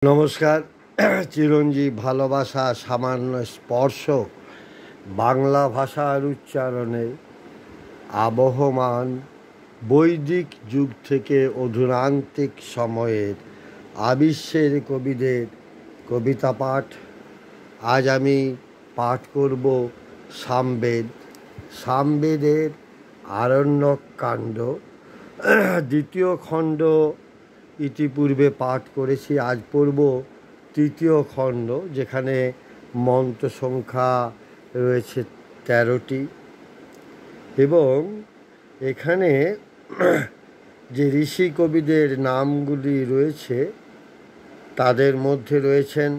নমস্কার। চিরঞ্জীব ভালোবাসা সামান্য স্পর্শ বাংলা ভাষার উচ্চারণে আবহমান বৈদিক যুগ থেকে অধুনান্তিক সময়ের আবিশ্বের কবিদের কবিতা পাঠ। আজ আমি পাঠ করব সামবেদ। সামবেদের আরণ্যক কাণ্ড দ্বিতীয় খণ্ড ইতিপূর্বে পাঠ করেছি। আজ পড়ব তৃতীয় খণ্ড, যেখানে মন্ত্র সংখ্যা রয়েছে 13টি এবং এখানে যে ঋষি কবিদের নামগুলি রয়েছে তাদের মধ্যে রয়েছেন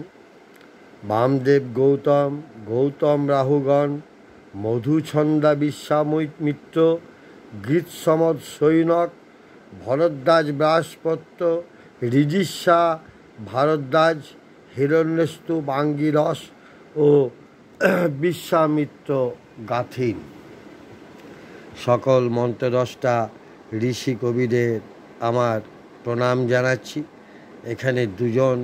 বামদেব গৌতম, গৌতম রাহুগণ, মধুছন্দা বিশ্বামিত্র, গীতসমদ সৈনক, ভরদ্বাজ বৃহস্পত্য, ঋজিষ্যা ভারদ্বাজ, হিরণ্যস্তু আঙ্গিরস ও বিশ্বামিত্র গাথিন। সকল মন্ত্রদ্রষ্টা ঋষি কবিদের আমার প্রণাম জানাচ্ছি। এখানে দুজন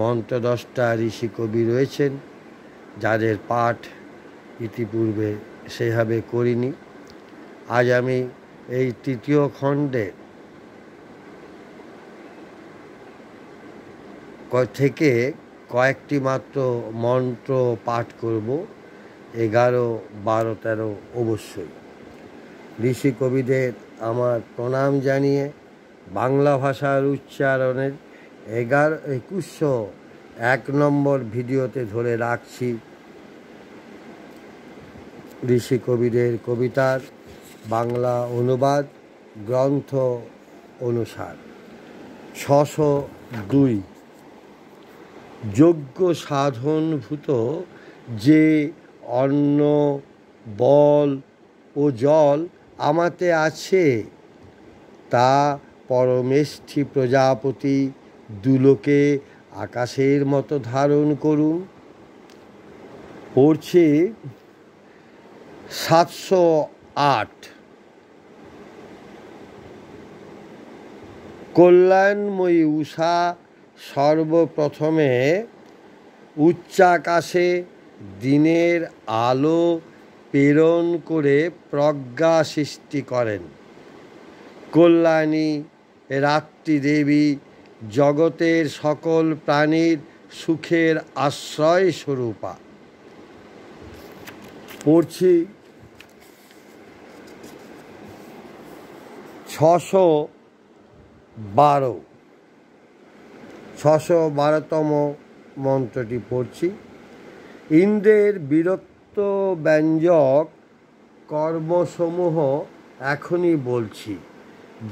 মন্ত্রদ্রষ্টা ঋষি কবি রয়েছেন যাদের পাঠ ইতিপূর্বে সেভাবে করিনি। আজ আমি এই তৃতীয় খণ্ডে থেকে কয়েকটি মাত্র মন্ত্র পাঠ করব, 11, 12, 13 অবশ্যই। ঋষি কবিদের আমার প্রণাম জানিয়ে বাংলা ভাষার উচ্চারণের 2101 নম্বর ভিডিওতে ধরে রাখছি ঋষি কবিদের কবিতার বাংলা অনুবাদ গ্রন্থ অনুসার। 602 যজ্ঞ সাধনভূত যে অন্ন, বল ও জল আমাতে আছে, তা পরমেষ্ঠী প্রজাপতি দুলোকে আকাশের মতো ধারণ করুন। পড়ছি 708। কল্যাণময়ী উষা সর্বপ্রথমে উচ্চাকাশে দিনের আলো প্রেরণ করে প্রজ্ঞা সৃষ্টি করেন। কল্যাণী রাত্রি দেবী জগতের সকল প্রাণীর সুখের আশ্রয় স্বরূপা। পড়ছি 612তম মন্ত্রটি পড়ছি। ইন্দ্রের বিরক্ত ব্যঞ্জক কর্মসমূহ এখনই বলছি,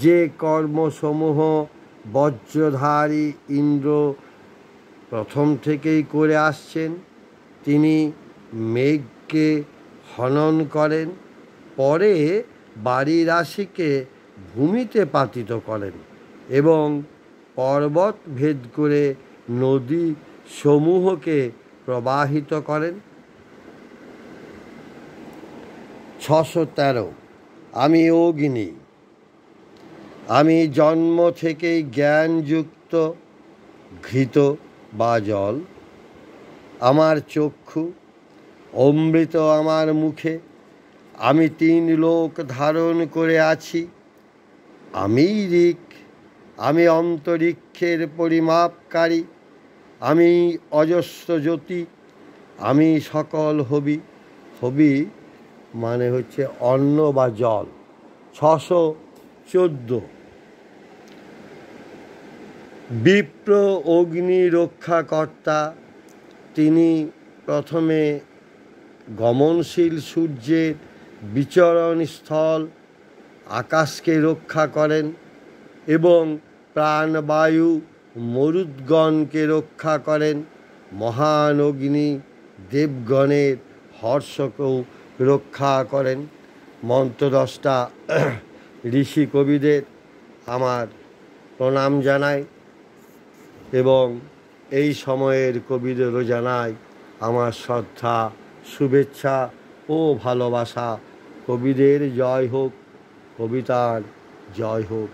যে কর্মসমূহ বজ্রধারী ইন্দ্র প্রথম থেকেই করে আসছেন। তিনি মেঘকে হনন করেন, পরে বারি রাশিকে ভূমিতে পাতিত করেন এবং পর্বত ভেদ করে নদী সমূহকে প্রবাহিত করেন। 613 আমি অগ্নি। আমি জন্ম থেকেই জ্ঞানযুক্ত, ঘৃত বা জল আমার চক্ষু, অমৃত আমার মুখে। আমি 3 লোক ধারণ করে আছি। আমি ঋক, আমি অন্তরিক্ষের পরিমাপকারী, আমি অজস্র জ্যোতি, আমি সকল হবি। হবি মানে হচ্ছে অন্ন বা জল। 614 বিপ্র অগ্নি রক্ষাকর্তা। তিনি প্রথমে গমনশীল সূর্যের বিচরণ স্থল আকাশকে রক্ষা করেন এবং প্রাণবায়ু মরুদ্গণকে রক্ষা করেন। মহান অগ্নি দেবগণের হর্ষকেও রক্ষা করেন। মন্ত্রদ্রষ্টা ঋষি কবিদের আমার প্রণাম জানাই এবং এই সময়ের কবিদেরও জানাই আমার শ্রদ্ধা, শুভেচ্ছা ও ভালোবাসা। কবিদের জয় হোক, কবিতার জয় হোক।